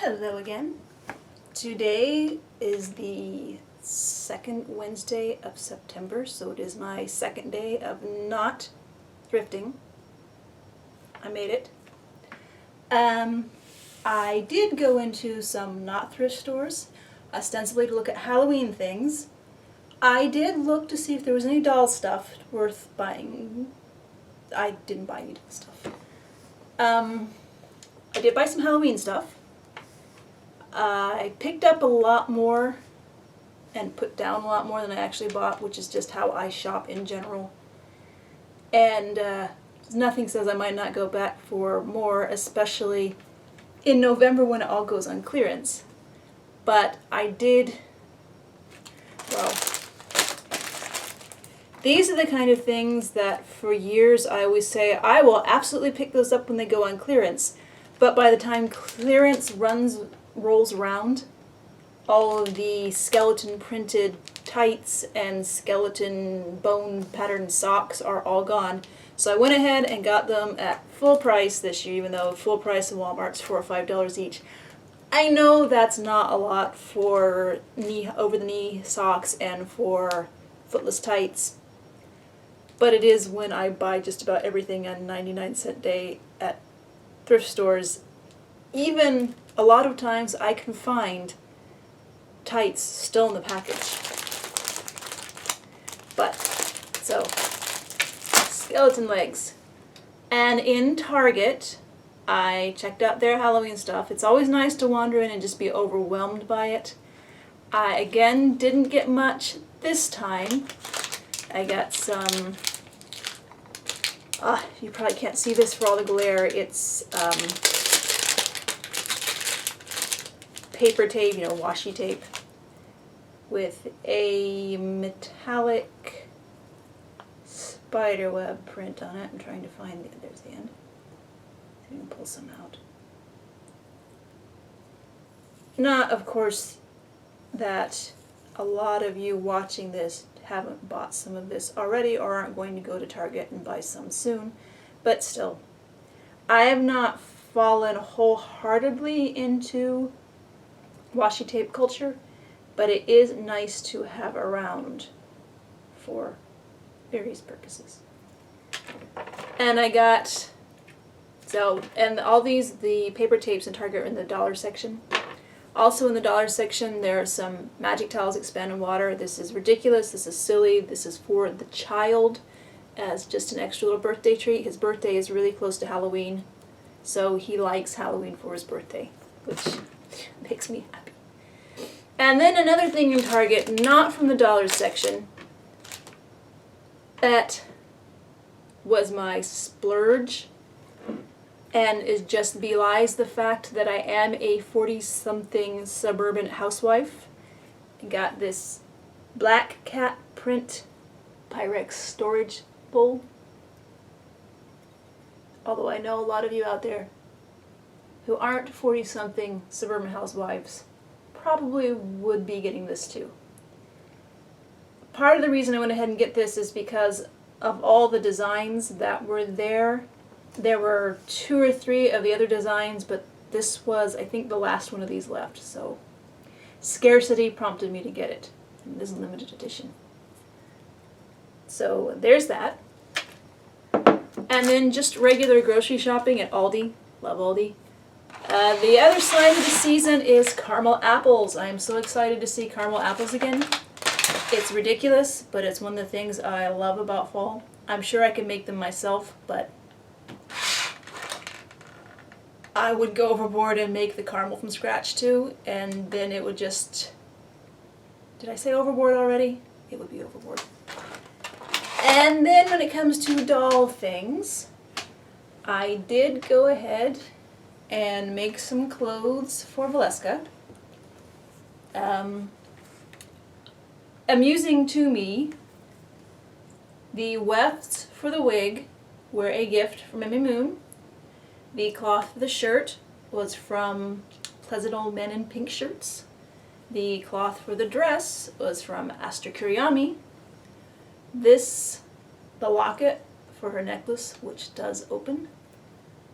Hello again. Today is the second Wednesday of September, so it is my second day of not thrifting. I made it. I did go into some not thrift stores, ostensibly to look at Halloween things. I did look to see if there was any doll stuff worth buying. I didn't buy any doll stuff. I did buy some Halloween stuff. I picked up a lot more and put down a lot more than I actually bought, which is just how I shop in general. And nothing says I might not go back for more, especially in November when it all goes on clearance. But I did, well, these are the kind of things that for years I always say, I will absolutely pick those up when they go on clearance. But by the time clearance rolls around, all of the skeleton printed tights and skeleton bone patterned socks are all gone. So I went ahead and got them at full price this year, even though full price in Walmart's $4 or $5 each. I know that's not a lot for over-the-knee socks and for footless tights, but it is when I buy just about everything on 99-cent day at thrift stores. Even a lot of times I can find tights still in the package. But, so, skeleton legs. And in Target, I checked out their Halloween stuff. It's always nice to wander in and just be overwhelmed by it. I, again, didn't get much this time. I got some, you probably can't see this for all the glare. It's paper tape, washi tape, with a metallic spiderweb print on it. I'm trying to find there's the end. See if we can pull some out. Not, of course, that a lot of you watching this haven't bought some of this already or aren't going to go to Target and buy some soon, but still. I have not fallen wholeheartedly into washi tape culture, but it is nice to have around for various purposes. And I got, and all these, the paper tapes in Target are in the dollar section. Also in the dollar section there are some Magic Towels Expand in Water. This is ridiculous, this is silly, this is for the child as just an extra little birthday treat. His birthday is really close to Halloween, so he likes Halloween for his birthday, which makes me happy. And then another thing in Target, not from the dollar section, that was my splurge and is just belies the fact that I am a 40-something suburban housewife. I got this black cat print Pyrex storage bowl. Although I know a lot of you out there who aren't 40-something suburban housewives probably would be getting this too. Part of the reason I went ahead and get this is because of all the designs that were there. There were 2 or 3 of the other designs, but this was, I think, the last one of these left, so scarcity prompted me to get it. And this is limited edition. So there's that. And then just regular grocery shopping at Aldi. Love Aldi. The other sign of the season is caramel apples. I am so excited to see caramel apples again. It's ridiculous, but it's one of the things I love about fall. I'm sure I can make them myself, but I would go overboard and make the caramel from scratch too, and then it would just... Did I say overboard already? It would be overboard. And then when it comes to doll things, I did go ahead and make some clothes for Valeska. Amusing to me, the wefts for the wig were a gift from Emmy Moon. The cloth for the shirt was from Pleasant Old Men in Pink Shirts. The cloth for the dress was from Aster Kuryami. The locket for her necklace, which does open,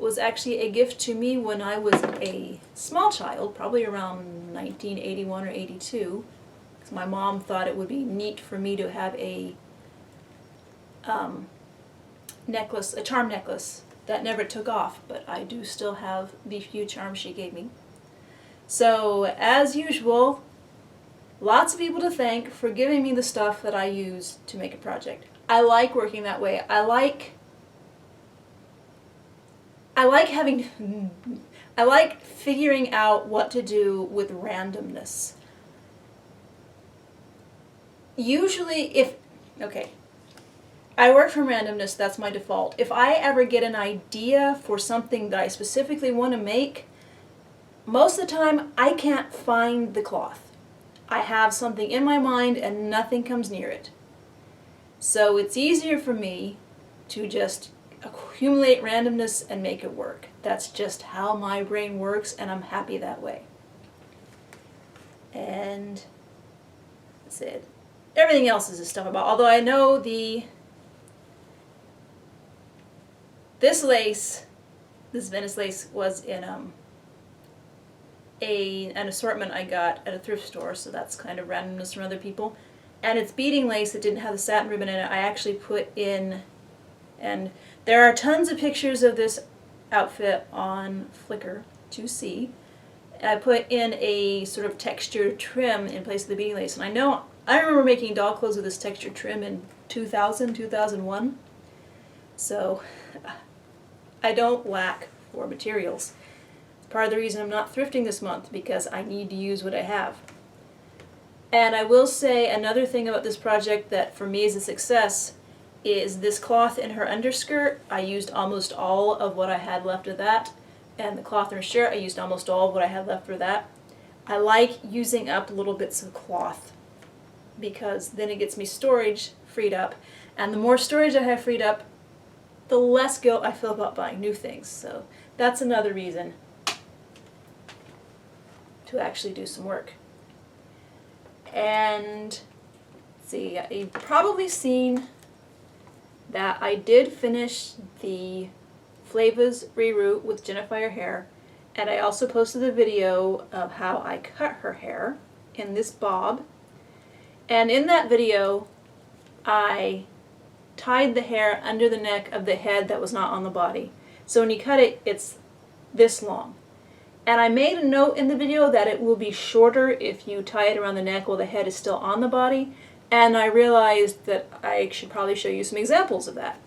was actually a gift to me when I was a small child, probably around 1981 or 82. Because my mom thought it would be neat for me to have a necklace, a charm necklace that never took off, but I do still have the few charms she gave me. So, as usual, lots of people to thank for giving me the stuff that I use to make a project. I like working that way. I like figuring out what to do with randomness. Usually I work from randomness, that's my default. If I ever get an idea for something that I specifically want to make, most of the time I can't find the cloth. I have something in my mind and nothing comes near it. So it's easier for me to just accumulate randomness and make it work. That's just how my brain works, and I'm happy that way. And that's it. Everything else is just stuff about, although I know this lace, this Venice lace, was in an assortment I got at a thrift store, so that's kind of randomness from other people. And it's beading lace that didn't have the satin ribbon in it. I actually put in, and there are tons of pictures of this outfit on Flickr to see. I put in a sort of textured trim in place of the beading lace. And I remember making doll clothes with this textured trim in 2000, 2001. So I don't lack for materials. It's part of the reason I'm not thrifting this month, because I need to use what I have. And I will say another thing about this project that for me is a success is this cloth in her underskirt. I used almost all of what I had left of that. And the cloth in her shirt, I used almost all of what I had left for that. I like using up little bits of cloth because then it gets me storage freed up. And the more storage I have freed up, the less guilt I feel about buying new things. So that's another reason to actually do some work. And let's see, you've probably seen that I did finish the Flavas Reroot with Jennifer hair, and I also posted a video of how I cut her hair in this bob. And in that video, I tied the hair under the neck of the head that was not on the body. So when you cut it, it's this long. And I made a note in the video that it will be shorter if you tie it around the neck while the head is still on the body. And I realized that I should probably show you some examples of that.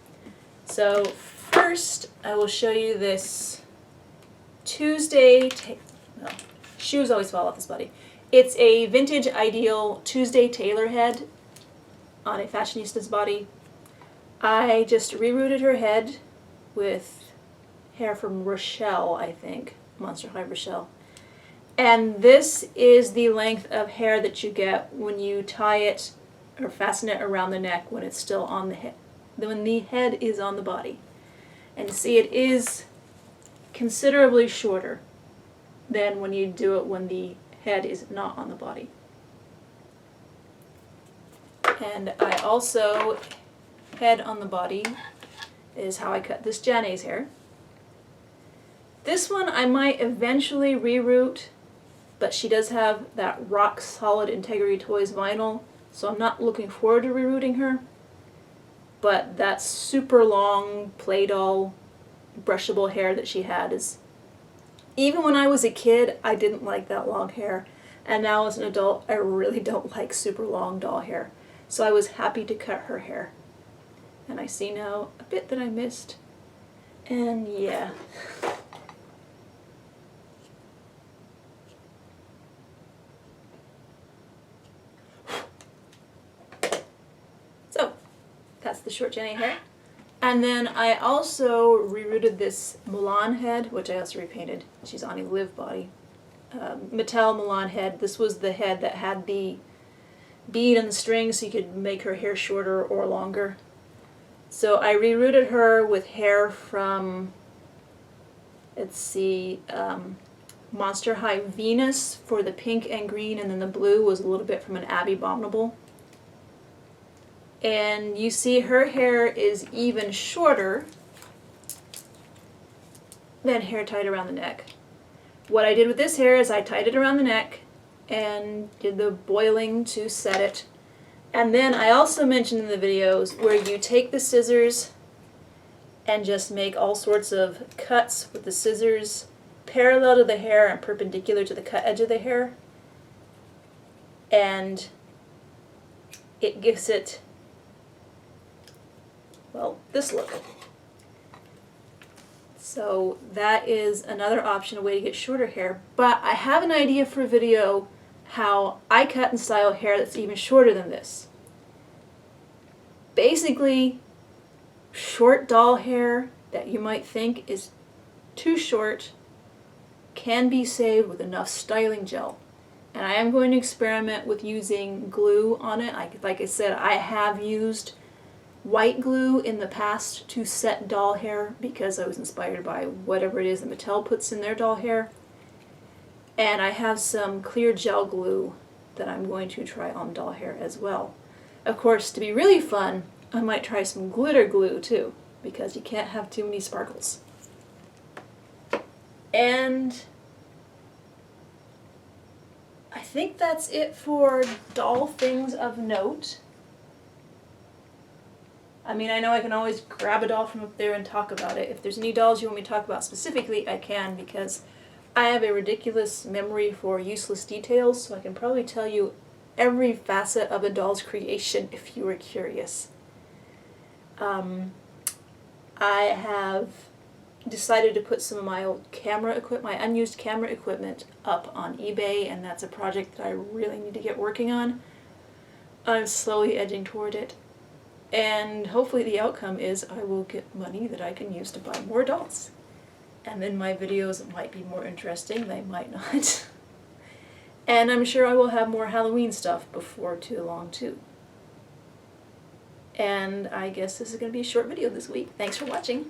So first, I will show you this shoes always fall off this body. It's a vintage ideal Tuesday Tailor head on a fashionista's body. I just rerouted her head with hair from Rochelle, I think, Monster High Rochelle. And this is the length of hair that you get when you tie it or fasten it around the neck when it's still on the head, when the head is on the body. And see, it is considerably shorter than when you do it when the head is not on the body. And I also, head on the body is how I cut this Janae's hair. This one I might eventually reroute, but she does have that rock solid Integrity Toys vinyl, so I'm not looking forward to rerouting her. But that super long play doll brushable hair that she had is, even when I was a kid, I didn't like that long hair. And now as an adult, I really don't like super long doll hair. So I was happy to cut her hair. And I see now a bit that I missed. And yeah. So, that's the short Jenny hair. And then I also rerouted this Mulan head, which I also repainted. She's on a live body. Mattel Mulan head. This was the head that had the bead and the string so you could make her hair shorter or longer. So I rerouted her with hair from, let's see, Monster High Venus for the pink and green, and then the blue was a little bit from an Abby Abominable. And you see her hair is even shorter than hair tied around the neck. What I did with this hair is I tied it around the neck and did the boiling to set it. And then I also mentioned in the videos where you take the scissors and just make all sorts of cuts with the scissors parallel to the hair and perpendicular to the cut edge of the hair. And it gives it, well, this look. So that is another option, a way to get shorter hair. But I have an idea for a video how I cut and style hair that's even shorter than this. Basically, short doll hair that you might think is too short can be saved with enough styling gel. And I am going to experiment with using glue on it. Like I said, I have used white glue in the past to set doll hair because I was inspired by whatever it is that Mattel puts in their doll hair. And I have some clear gel glue that I'm going to try on doll hair as well. Of course, to be really fun, I might try some glitter glue too, because you can't have too many sparkles. And I think that's it for doll things of note. I mean, I know I can always grab a doll from up there and talk about it. If there's any dolls you want me to talk about specifically, I can, because I have a ridiculous memory for useless details, so I can probably tell you every facet of a doll's creation if you were curious. I have decided to put some of my old camera equipment, my unused camera equipment, up on eBay, and that's a project that I really need to get working on. I'm slowly edging toward it, and hopefully the outcome is I will get money that I can use to buy more dolls. And then my videos might be more interesting, they might not. And I'm sure I will have more Halloween stuff before too long too. And I guess this is going to be a short video this week. Thanks for watching.